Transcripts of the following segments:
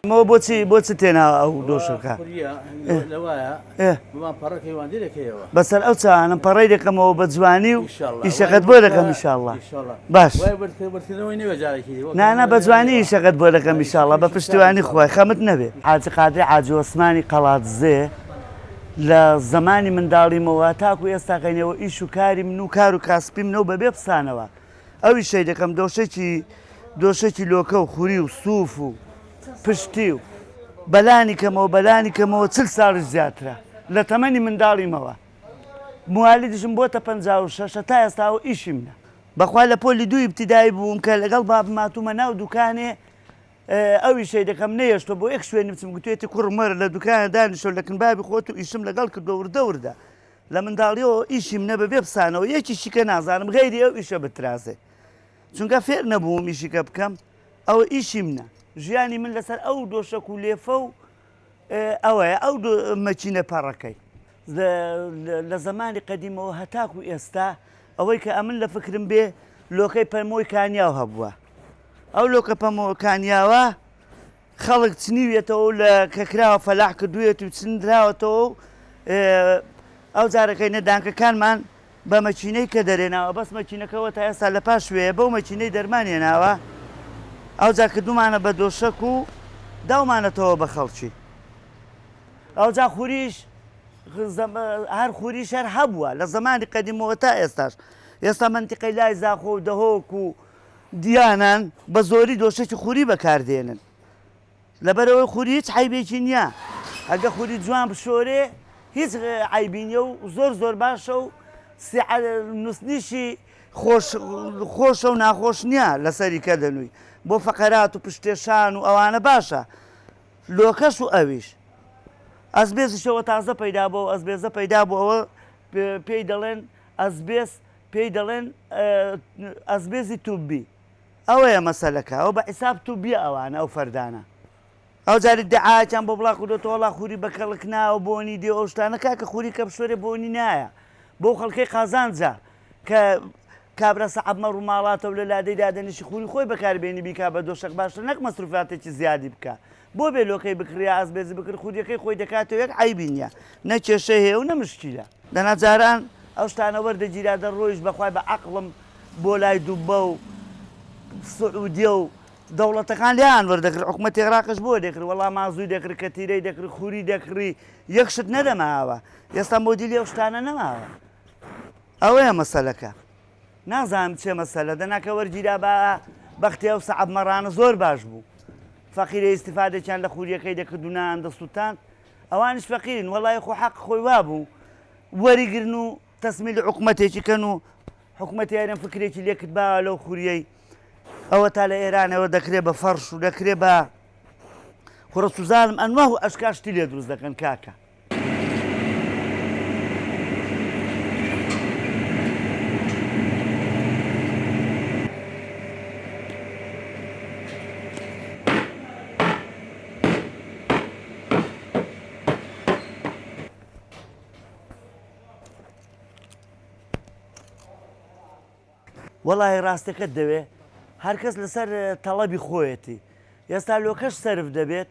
ئەمەوە بۆچی تێناوە ئەو دۆشەکە بەسەر ئەو چانم پەڕی دەکەمەوە بە جوانی و ئیشەکەت بۆ دەکەم ئینشاءڵڵا باش نانە بە جوانی ئیشەکەت بۆ دەکەم ئینشاءڵڵا بە پشتیوانی خۆی خەمت نەبێت حاجی قادری حاجی عوسمانی قەڵاتزێ لە زمانی منداڵیمەوە تاکو ئێستاکەینەوە ئیش و کاری من و کار و کاسپیم نەو بەبێ بسانەوە ئەوی شەی دەکەم دۆشێکی لۆکە و خوری و سووف و پشتی و بەلانی کەمەوە 40 ساڵی زیاترە لە تەمەنی منداڵیمەوە موالی دژم بۆتە 56 تا ئێستاوە ئیشی منە بەخوا لە پۆلی دوو ئیبتیدایی بووم کە لەگەڵ باب ماتومە ناو دوکانێ ئەوی شەی دەکەم نەیەشتۆ بۆ یەک شوێنی بچم گوتێتی کوڕمەرە لە دوکانە دانیشۆ لە کنبابی خۆت و ئیشم لەگەڵ کردۆ وردە لە منداڵیەوە ئیشی منە بەبێ بسانەوە یەکیشی کە نازانم غەیری ئەو ئیشە بترازێ چونکە فێر نەبووم ئیشیکە بکەم ئەوە ئیشی منە ژیانی من لەسەر ئەو دۆشەک و لێفە و ئەوەیە ئەو مەچینە پەڕەکەی لە زمانی قەدیمەوە هەتاکو ئێستا ئەوەی کە ئەمن لە فکرم بێ لۆکەی پەرمۆی کانیاو هەبووە ئەو لۆکە پەمۆکانیاوە خەڵک چنیوێتەوە لە کەکراوە فەلاح کردوێت و چندراوەتەوە ئەو جارەکەی نەدانکەکانمان بە مەچینەی کە دەرێناوە بەس مەچینەکەەوە تا ئێستا لە پاش شوێیە بەو مەچینەی دەرمانێناوە ئەو جا کردومانە بە دۆشەک و داومانەتەوە بە خەڵکی ئەو جا خوریش هەر خوریش هەر هەبووە لە زمانی قەدیمەوە تا ئێستاش ئێستا منتیقەی لای زاخۆ و دەهۆک و دیانان بە زۆری دۆشێکی خوری بەکاردێنن لەبەرەوەی خوری هیچ عیبێکی نییە ئەگە خوری جوان بشۆرێ هیچ عیبینیە و زۆر باشە و نووسنیشی خۆشە و ناخۆش نییە لەسەری کە دەنووی بۆ فەقەرات و پشتێشان و ئەوانە باشە لۆکەش و ئەویش ئەسبێزیشەوە تازە پەیدا بۆ ئەسبێزە پەیدا بۆەوە پێی دەڵێن ئەسبێز پێی دەڵێن ئەسبێزی توبی ئەوەیە مەسەلەکە ئەو بە حیساب توبیە ئەوانە ئەو فەردانە ئەو جاری دەعاچیان بۆ بڵاو کردێتەوەڵا خوری بە کەڵک ناوە بۆنی دێ ئەو شتانە کاکە خوری کە بشۆرێ بۆنی نایە بۆ خەڵکەی قازانجا کە کابرا سەعەبمە ڕووماڵاتەوە لە لادەی دادەنیشی خوری خۆی بەکاربێنی بیکا بە دۆشەک باشتر نەک مەسروفاتێکی زیادی بکە بۆ بێ لۆکەی بکڕیا ئەسبێزی بکرد خوریەکەی خۆی دەکاتەوە یەک عیبی نییە نە کێشە هەیە و نەمشکیلە دەنا جاران ئەو شتانە وەردەگیرا دەڕۆیش بەخوای بە عەقڵم بۆ لای دووبە و سعودیە و دەوڵەتەکان لیان وەردەکرد حکومەتی عێراقش بۆ دەکرد وەڵام مازووی دەکرد کەتیرەی دەکرد خوری دەکڕی یەک شت نەدەماوە ئێستا مۆدیلی ئەو شتانە نەماوە ئەوەیە مەسەلەکە نازانم چێ مەسەلە دەناکە وەرگیرا بەختێ ئەو سەعەب مەڕانە زۆر باش بوو فەقیرە ئیستیفادێکیان لە خوریەکەی دەکرد و نان دەسووتان ئەوانش فەقیرن وەڵای خۆ حەق خۆی وا بوو وەریگرن و تەسمیل حکومەتێکی کەن و حکومەتی یارم فکرێکی لێکرد باوە لەو خوریەی ئەوە تا لە ئێرانەوە دەکرێت بە فەرش و دەکرێت بە خوڕە سوزانم ئەنوا و ئەشکاشتی لێ دروست دەکەن کاکە وەڵی ڕاستەکەت دەوێ هەرکەس لەسەر تەڵەبی خۆیەتی ئێستا لۆکەش سەرف دەبێت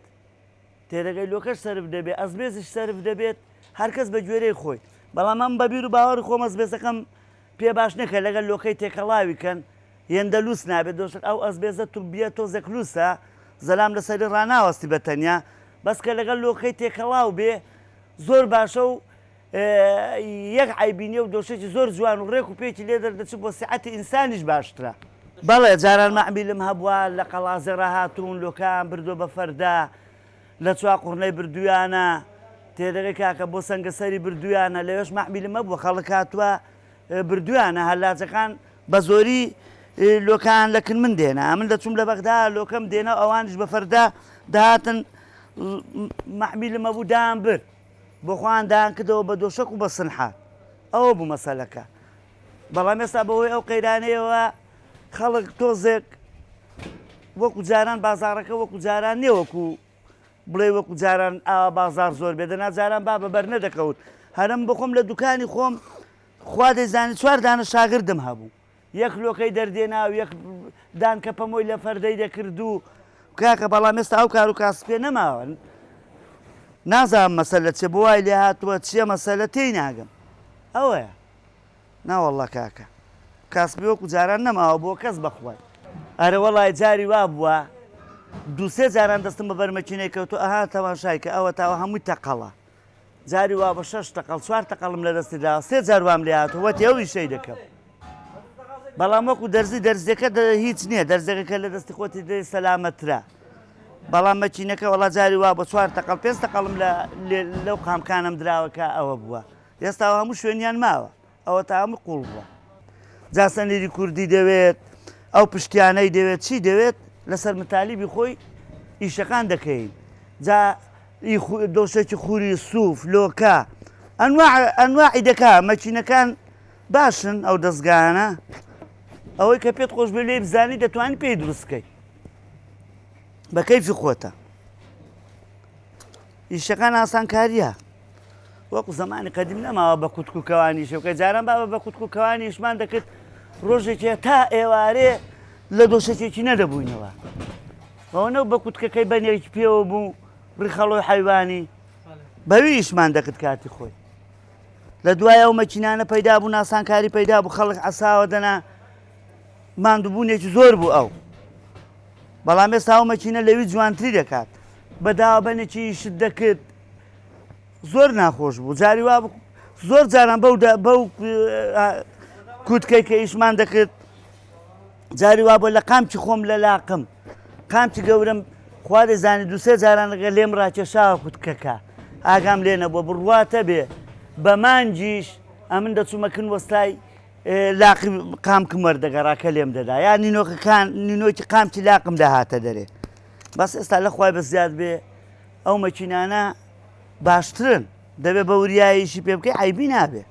تێرەگەی لۆکەش سەرف دەبێت ئەسبێزش سەرف دەبێت هەرکەس بە گوێرەی خۆی بەڵام ئەم بەبیر و باوەڕی خۆم ئەسبێزەکەم پێ باش نەکە لەگەل لۆکەی تێکەڵاویکەن هێندە لووس نابێت دۆشت ئەو ئەسبێزە توبیە تۆزێک لووسە زەلام لەسەری ڕناوەستی بە تەنیا بەس کە لەگەڵ لۆکەی تێکەڵاو بێ زۆر باشە و یەک عیبینیە و دۆشێکی زۆر جوان و ڕێک و پێکی لێ دەردەچێت بۆ سیعەتی ئینسانیش باشترە بەڵێ جاران مەعبیلم هەبووە لە قەڵازێڕە هاتوون لۆکان بردۆ بە فەردا لە چوا قوڕنەی بردویانە تێدەگەی کاکە بۆ سەنگەسەری بردویانە لەوێش مەعبیلم هەبووە خەڵک هاتووە بردویانە هەلاجەکان بە زۆری لۆکان لەکن من دێنا من دەچوم لە بەغدا لۆکەم دێنە ئەوانش بە فەردا داهاتن مەعبیلم هەبوو دان برد بۆ خۆیان دان کردەوە بە دۆشەک و بە سنحات ئەوە بوو مەسەلەکە بەڵام ئێستا بەهۆی ئەو قەیرانەیەوە خەڵک تۆزێک وەکو جاران بازارەکە وەکو جاران نییە وەکو بڵێ وەکو جاران ئاوا بازار زۆر بێدەنا جاران با بەبەر نەدەکەوت هەرم بخۆم لە دوکانی خۆم خوا دەیزانی 4 دانە شاگردم هەبوو یەک لۆکەی دەردێنا و یەک دان کە پەمۆی لە فەردەی دەکرد و کاکە بەڵام ئێستا ئەو کار و کاسپێ نەماوە نازانم مەسەلە چێ بۆ وای لێ هاتووە چیە مەسەلە تێی ناگەم ئەوەیە ناوەڵڵا کاکە کاسبی وەکو جاران نەماوە بۆ کەس بەخوای ئەرە وەڵای جاری وا بووە دووسێ جاران دەستم بە بەرمەکینەی کەوتو ئەها تەماشای کە ئەوە تاوە هەمووی تەقەڵە جاری وا بە 6 تەقەڵ 4 تەقەڵم لە دەستی داوە 3 جار وام لێ هاتووە تێوی شەی دەکەم بەڵام وەکو دەرزی دەرزەکە هیچ نییە دەرزەکە لە دەستی خۆتی دەی سەلامەترا بەڵام مەچینەکە وەڵا جاری وا بە 4 تەقەڵ 5 تەقەڵم لەو قامکانم دراوەکە ئەوە بووە ئێستا هەموو شوێنیان ماوە ئەوە تا هەموو قوڵ بووە جا سەنێری کوردی دەوێت ئەو پشتیانەی دەوێت چی دەوێت لەسەر متالیبی خۆی ئیشەکان دەکەین جا دۆشێکی خوری سووف لۆکە ئەنواعی دەکا مەچینەکان باشن ئەو دەستگانە ئەوەی کە پێت خۆش بێ لێ بزانی دەتوانانی پێی دروستکەی بە کەیفی خۆتە ئیشەکان ئاسانکاریە وەکو زمانی قەدیم نەماوە بە کووتکوکەوانی شەوکە جاران بابە بە کووتکوکەوانیشمان دەکرد ڕۆژێکێ تا ئێوارێ لە دۆشەکێکی نەدەبووینەوە ئەوە بە کووتکەکەی بەنێکی پێوە بوو ڕیخەڵۆی حیوانی بەویشمان دەکرد کاتی خۆی لە دوای ئەو مەچینانە پەیدا بوو ناسانکاری پەیدا بوو خەڵک عەساوە دەنا ماندووبوونێکی زۆر بوو ئەو بەڵام ئێستا ئەو مەچینە لەوی جوانتری دەکات بەداوە بەنێکی شت دەکرد زۆر ناخۆش بوو جاری وا زۆر جاران بەو کووتکەی کە ئیشمان دەکرد جاری وا بۆ لە قامچی خۆم لە لاقم قامچی گەورم خوا دەزانی دووسێ جاران لەگە لێم ڕاکێشاوە کووتکەکە ئاگام لێ نەبووە بڕواتە بێ بە مانجیش ئەمن دەچوومەکن وەستای لاقی قامکم وەردەگەڕاکە لێم دەدا یا نینۆکی قامچی لاقم داهاتە دەرێ بەس ئێستا لە خوای بەزیاد بێ ئەو مەچینانە باشترن دەبێ بە وریاییشی پێ بکەی عیبی نابێ